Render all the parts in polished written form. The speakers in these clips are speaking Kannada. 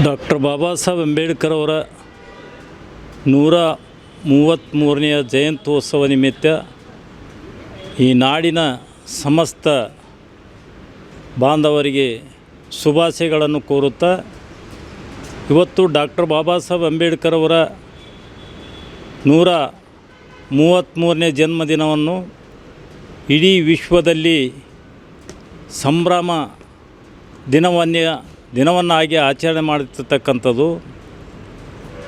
ಡಾಕ್ಟರ್ ಬಾಬಾ ಸಾಹೇಬ್ ಅಂಬೇಡ್ಕರ್ ಅವರ 133ನೇ ಜಯಂತ್ಯೋತ್ಸವ ನಿಮಿತ್ತ ಈ ನಾಡಿನ ಸಮಸ್ತ ಬಾಂಧವರಿಗೆ ಶುಭಾಶಯಗಳನ್ನು ಕೋರುತ್ತಾ ಇವತ್ತು ಡಾಕ್ಟರ್ ಬಾಬಾ ಸಾಹೇಬ್ ಅಂಬೇಡ್ಕರ್ ಅವರ 133ನೇ ಜನ್ಮದಿನವನ್ನು ಇಡೀ ವಿಶ್ವದಲ್ಲಿ ಸಂಭ್ರಮ ದಿನವನ್ನಾಗಿ ಆಚರಣೆ ಮಾಡುತ್ತಿರ್ತಕ್ಕಂಥದ್ದು.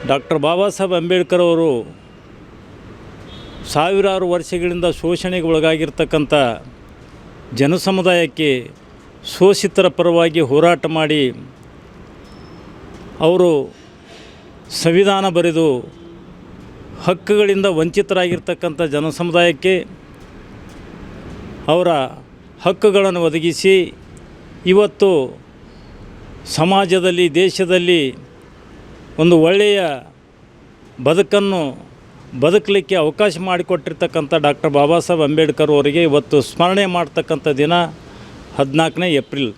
ಡಾಕ್ಟರ್ ಬಾಬಾ ಸಾಹೇಬ್ ಅಂಬೇಡ್ಕರ್ ಅವರು ಸಾವಿರಾರು ವರ್ಷಗಳಿಂದ ಶೋಷಣೆಗೆ ಒಳಗಾಗಿರ್ತಕ್ಕಂಥ ಜನಸಮುದಾಯಕ್ಕೆ ಶೋಷಿತರ ಪರವಾಗಿ ಹೋರಾಟ ಮಾಡಿ ಅವರು ಸಂವಿಧಾನ ಬರೆದು ಹಕ್ಕುಗಳಿಂದ ವಂಚಿತರಾಗಿರ್ತಕ್ಕಂಥ ಜನಸಮುದಾಯಕ್ಕೆ ಅವರ ಹಕ್ಕುಗಳನ್ನು ಒದಗಿಸಿ ಇವತ್ತು ಸಮಾಜದಲ್ಲಿ ದೇಶದಲ್ಲಿ ಒಂದು ಒಳ್ಳೆಯ ಬದುಕನ್ನು ಬದುಕಲಿಕ್ಕೆ ಅವಕಾಶ ಮಾಡಿಕೊಟ್ಟಿರ್ತಕ್ಕಂಥ ಡಾಕ್ಟರ್ ಬಾಬಾ ಸಾಹೇಬ್ ಅಂಬೇಡ್ಕರ್ ಅವರಿಗೆ ಇವತ್ತು ಸ್ಮರಣೆ ಮಾಡ್ತಕ್ಕಂಥ ದಿನ 14ನೇ ಏಪ್ರಿಲ್.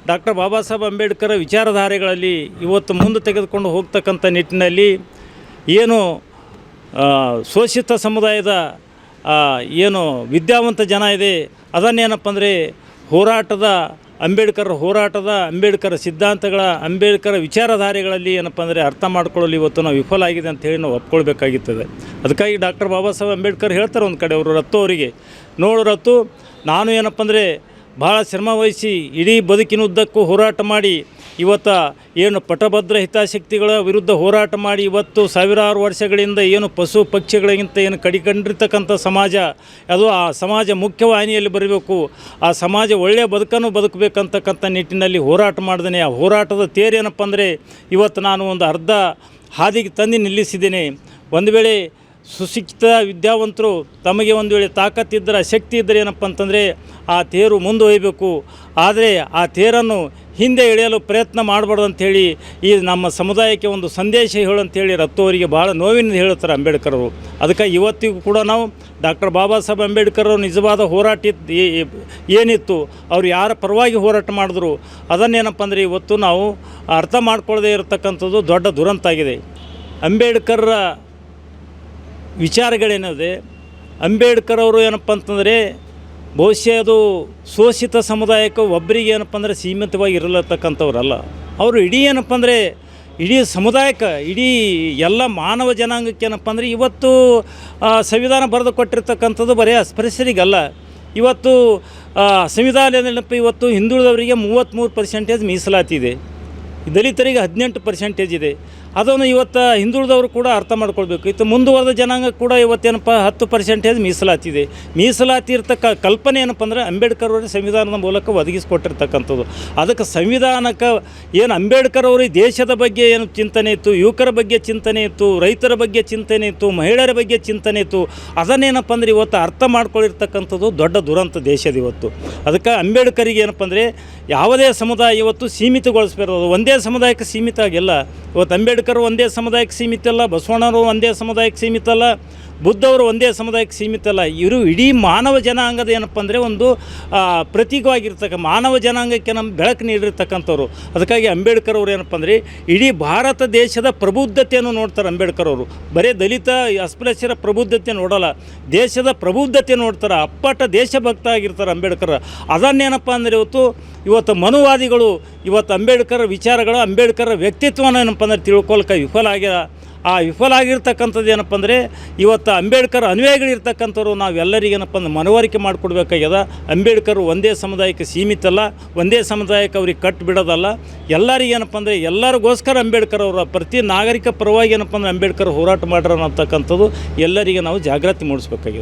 ಡಾಕ್ಟರ್ ಬಾಬಾ ಸಾಹೇಬ್ ಅಂಬೇಡ್ಕರ್ ವಿಚಾರಧಾರೆಗಳಲ್ಲಿ ಇವತ್ತು ಮುಂದೆ ತೆಗೆದುಕೊಂಡು ಹೋಗ್ತಕ್ಕಂಥ ನಿಟ್ಟಿನಲ್ಲಿ ಏನು ಶೋಷಿತ ಸಮುದಾಯದ ಏನು ವಿದ್ಯಾವಂತ ಜನ ಇದೆ ಅದನ್ನೇನಪ್ಪ ಅಂದರೆ ಅಂಬೇಡ್ಕರ್ ಸಿದ್ಧಾಂತಗಳ ಅಂಬೇಡ್ಕರ್ ವಿಚಾರಧಾರೆಗಳಲ್ಲಿ ಏನಪ್ಪ ಅಂದರೆ ಅರ್ಥ ಮಾಡ್ಕೊಳ್ಳಲು ಇವತ್ತು ನಾವು ವಿಫಲ ಆಗಿದೆ ಅಂಥೇಳಿ ನಾವು ಒಪ್ಕೊಳ್ಬೇಕಾಗಿರ್ತದೆ. ಅದಕ್ಕಾಗಿ ಡಾಕ್ಟರ್ ಬಾಬಾ ಸಾಹೇಬ್ ಅಂಬೇಡ್ಕರ್ ಹೇಳ್ತಾರೆ ಒಂದು ಕಡೆ ಅವರು ರತ್ತು ಅವರಿಗೆ, ನೋಡು ರತ್ತು, ನಾನು ಏನಪ್ಪ ಅಂದರೆ ಭಾಳ ಶ್ರಮ ವಹಿಸಿ ಇಡೀ ಬದುಕಿನುದ್ದಕ್ಕೂ ಹೋರಾಟ ಮಾಡಿ ಇವತ್ತು ಏನು ಪಟಭದ್ರ ಹಿತಾಸಕ್ತಿಗಳ ವಿರುದ್ಧ ಹೋರಾಟ ಮಾಡಿ ಇವತ್ತು ಸಾವಿರಾರು ವರ್ಷಗಳಿಂದ ಏನು ಪಶು ಪಕ್ಷಿಗಳಿಗಿಂತ ಏನು ಕಡಿಕೊಂಡಿರ್ತಕ್ಕಂಥ ಸಮಾಜ ಅದು ಆ ಸಮಾಜ ಮುಖ್ಯವಾಹಿನಿಯಲ್ಲಿ ಬರಬೇಕು, ಆ ಸಮಾಜ ಒಳ್ಳೆಯ ಬದುಕನ್ನು ಬದುಕಬೇಕಂತಕ್ಕಂಥ ನಿಟ್ಟಿನಲ್ಲಿ ಹೋರಾಟ ಮಾಡಿದ್ದೇನೆ. ಆ ಹೋರಾಟದ ತೇರೇನಪ್ಪ ಅಂದರೆ ಇವತ್ತು ನಾನು ಒಂದು ಅರ್ಧ ಹಾದಿಗೆ ತಂದು ನಿಲ್ಲಿಸಿದ್ದೇನೆ. ಒಂದು ವೇಳೆ ಸುಶಿಕ್ಷಿತ ವಿದ್ಯಾವಂತರು ತಮಗೆ ಒಂದು ವೇಳೆ ತಾಕತ್ತಿದ್ದರೆ ಶಕ್ತಿ ಇದ್ದರೆ ಏನಪ್ಪ ಅಂತಂದರೆ ಆ ತೇರು ಮುಂದುವರಿಬೇಕು, ಆದರೆ ಆ ತೇರನ್ನು ಹಿಂದೆ ಎಳೆಯಲು ಪ್ರಯತ್ನ ಮಾಡಬಾರ್ದು ಅಂಥೇಳಿ ಈ ನಮ್ಮ ಸಮುದಾಯಕ್ಕೆ ಒಂದು ಸಂದೇಶ ಹೇಳಂಥೇಳಿ ರತ್ತು ಅವರಿಗೆ ಭಾಳ ನೋವಿನಿಂದ ಹೇಳುತ್ತಾರೆ ಅಂಬೇಡ್ಕರ್ ಅವರು. ಅದಕ್ಕೆ ಇವತ್ತಿಗೂ ಕೂಡ ನಾವು ಡಾಕ್ಟರ್ ಬಾಬಾ ಸಾಹೇಬ್ ಅಂಬೇಡ್ಕರ್ ಅವರು ನಿಜವಾದ ಹೋರಾಟ ಏನಿತ್ತು, ಅವರು ಯಾರ ಪರವಾಗಿ ಹೋರಾಟ ಮಾಡಿದ್ರು ಅದನ್ನೇನಪ್ಪ ಅಂದರೆ ಇವತ್ತು ನಾವು ಅರ್ಥ ಮಾಡ್ಕೊಳ್ಳದೇ ಇರತಕ್ಕಂಥದ್ದು ದೊಡ್ಡ ದುರಂತ ಆಗಿದೆ. ಅಂಬೇಡ್ಕರ್ರ ವಿಚಾರಗಳೇನಿದೆ, ಅಂಬೇಡ್ಕರ್ ಅವರು ಏನಪ್ಪ ಅಂತಂದರೆ ಬಹುಶಃ ಅದು ಶೋಷಿತ ಸಮುದಾಯಕ್ಕೆ ಒಬ್ಬರಿಗೆ ಏನಪ್ಪ ಅಂದರೆ ಸೀಮಿತವಾಗಿ ಇರಲತಕ್ಕಂಥವ್ರಲ್ಲ. ಅವರು ಇಡೀ ಏನಪ್ಪ ಅಂದರೆ ಇಡೀ ಸಮುದಾಯಕ್ಕೆ, ಇಡೀ ಎಲ್ಲ ಮಾನವ ಜನಾಂಗಕ್ಕೆ ಏನಪ್ಪ ಅಂದರೆ ಇವತ್ತು ಸಂವಿಧಾನ ಬರೆದು ಕೊಟ್ಟಿರ್ತಕ್ಕಂಥದ್ದು ಬರೀ ಅಸ್ಪೃಶ್ಯರಿಗಲ್ಲ. ಇವತ್ತು ಸಂವಿಧಾನದಲ್ಲಪ್ಪ ಇವತ್ತು ಹಿಂದುಳಿದವರಿಗೆ 33% ಮೀಸಲಾತಿ ಇದೆ, ದಲಿತರಿಗೆ 18% ಇದೆ. ಅದನ್ನು ಇವತ್ತು ಹಿಂದುಳಿದವರು ಕೂಡ ಅರ್ಥ ಮಾಡ್ಕೊಳ್ಬೇಕು. ಇತ್ತು ಮುಂದುವರೆದ ಜನಾಂಗ ಕೂಡ ಇವತ್ತೇನಪ್ಪ 10% ಮೀಸಲಾತಿ ಮೀಸಲಾತಿ ಇರ್ತಕ್ಕ ಕಲ್ಪನೆ ಏನಪ್ಪ ಅಂದರೆ ಅಂಬೇಡ್ಕರ್ ಅವರು ಸಂವಿಧಾನದ ಮೂಲಕ ಒದಗಿಸಿಕೊಟ್ಟಿರ್ತಕ್ಕಂಥದ್ದು. ಅದಕ್ಕೆ ಸಂವಿಧಾನಕ್ಕೆ ಏನು ಅಂಬೇಡ್ಕರ್ ಅವರು ದೇಶದ ಬಗ್ಗೆ ಏನು ಚಿಂತನೆ ಇತ್ತು, ಯುವಕರ ಬಗ್ಗೆ ಚಿಂತನೆ ಇತ್ತು, ರೈತರ ಬಗ್ಗೆ ಚಿಂತನೆ ಇತ್ತು, ಮಹಿಳೆಯರ ಬಗ್ಗೆ ಚಿಂತನೆ ಇತ್ತು, ಅದನ್ನೇನಪ್ಪ ಅಂದರೆ ಇವತ್ತು ಅರ್ಥ ಮಾಡ್ಕೊಳ್ಳಿರ್ತಕ್ಕಂಥದ್ದು ದೊಡ್ಡ ದುರಂತ ದೇಶದ ಇವತ್ತು. ಅದಕ್ಕೆ ಅಂಬೇಡ್ಕರಿಗೆ ಏನಪ್ಪ ಅಂದರೆ ಯಾವುದೇ ಸಮುದಾಯ ಇವತ್ತು ಸೀಮಿತಗೊಳಿಸ್ಬಾರ್ದು. ಒಂದೇ ಸಮುದಾಯಕ್ಕೆ ಸೀಮಿತ ಆಗಿಲ್ಲ. ಇವತ್ತು ಅಂಬೇಡ್ಕರ್ ಒಂದೇ ಸಮುದಾಯಕ್ಕೆ ಸೀಮಿತ ಅಲ್ಲ, ಬಸವಣ್ಣವರು ಒಂದೇ ಸಮುದಾಯಕ್ಕೆ ಸೀಮಿತ ಅಲ್ಲ, ಬುದ್ಧವರು ಒಂದೇ ಸಮುದಾಯಕ್ಕೆ ಸೀಮಿತ ಅಲ್ಲ. ಇವರು ಇಡೀ ಮಾನವ ಜನಾಂಗದ ಏನಪ್ಪ ಅಂದರೆ ಒಂದು ಮಾನವ ಜನಾಂಗಕ್ಕೆ ನಮ್ಮ ಬೆಳಕು ನೀಡಿರ್ತಕ್ಕಂಥವ್ರು. ಅದಕ್ಕಾಗಿ ಅಂಬೇಡ್ಕರ್ ಅವರು ಏನಪ್ಪ ಅಂದರೆ ಇಡೀ ಭಾರತ ದೇಶದ ಪ್ರಬುದ್ಧತೆಯನ್ನು ನೋಡ್ತಾರೆ ಅಂಬೇಡ್ಕರ್ ಅವರು. ಬರೀ ದಲಿತ ಅಸ್ಪೃಶ್ಯರ ಪ್ರಬುದ್ಧತೆ ನೋಡೋಲ್ಲ, ದೇಶದ ಪ್ರಬುದ್ಧತೆ ನೋಡ್ತಾರೆ. ಅಪ್ಪಟ ದೇಶಭಕ್ತ ಆಗಿರ್ತಾರೆ ಅಂಬೇಡ್ಕರ್. ಅದನ್ನೇನಪ್ಪ ಅಂದರೆ ಇವತ್ತು ಮನುವಾದಿಗಳು ಇವತ್ತು ಅಂಬೇಡ್ಕರ್ ವಿಚಾರಗಳು, ಅಂಬೇಡ್ಕರ್ ವ್ಯಕ್ತಿತ್ವನ ಏನಪ್ಪ ಅಂದರೆ ತಿಳ್ಕೊಳಕ್ಕೆ ವಿಫಲ ಆಗಿರ್ತಕ್ಕಂಥದ್ದು ಏನಪ್ಪ ಅಂದರೆ ಇವತ್ತು ಅಂಬೇಡ್ಕರ್ ಅನ್ವಯಗಳಿರ್ತಕ್ಕಂಥವ್ರು ನಾವೆಲ್ಲರಿಗೇನಪ್ಪ ಅಂದ್ರೆ ಮನವರಿಕೆ ಮಾಡಿಕೊಡ್ಬೇಕಾಗ್ಯದ. ಅಂಬೇಡ್ಕರ್ ಒಂದೇ ಸಮುದಾಯಕ್ಕೆ ಸೀಮಿತ ಅಲ್ಲ, ಒಂದೇ ಸಮುದಾಯಕ್ಕೆ ಅವ್ರಿಗೆ ಕಟ್ಟು ಬಿಡೋದಲ್ಲ, ಎಲ್ಲರಿಗೇನಪ್ಪ ಅಂದರೆ ಎಲ್ಲರಿಗೋಸ್ಕರ ಅಂಬೇಡ್ಕರ್ ಅವರ ಪ್ರತಿ ನಾಗರಿಕ ಪರವಾಗಿ ಏನಪ್ಪ ಅಂದರೆ ಅಂಬೇಡ್ಕರ್ ಹೋರಾಟ ಮಾಡ್ಯಾರ ಅಂತಕ್ಕಂಥದ್ದು ಎಲ್ಲರಿಗೆ ನಾವು ಜಾಗೃತಿ ಮೂಡಿಸ್ಬೇಕಾಗಿದೆ.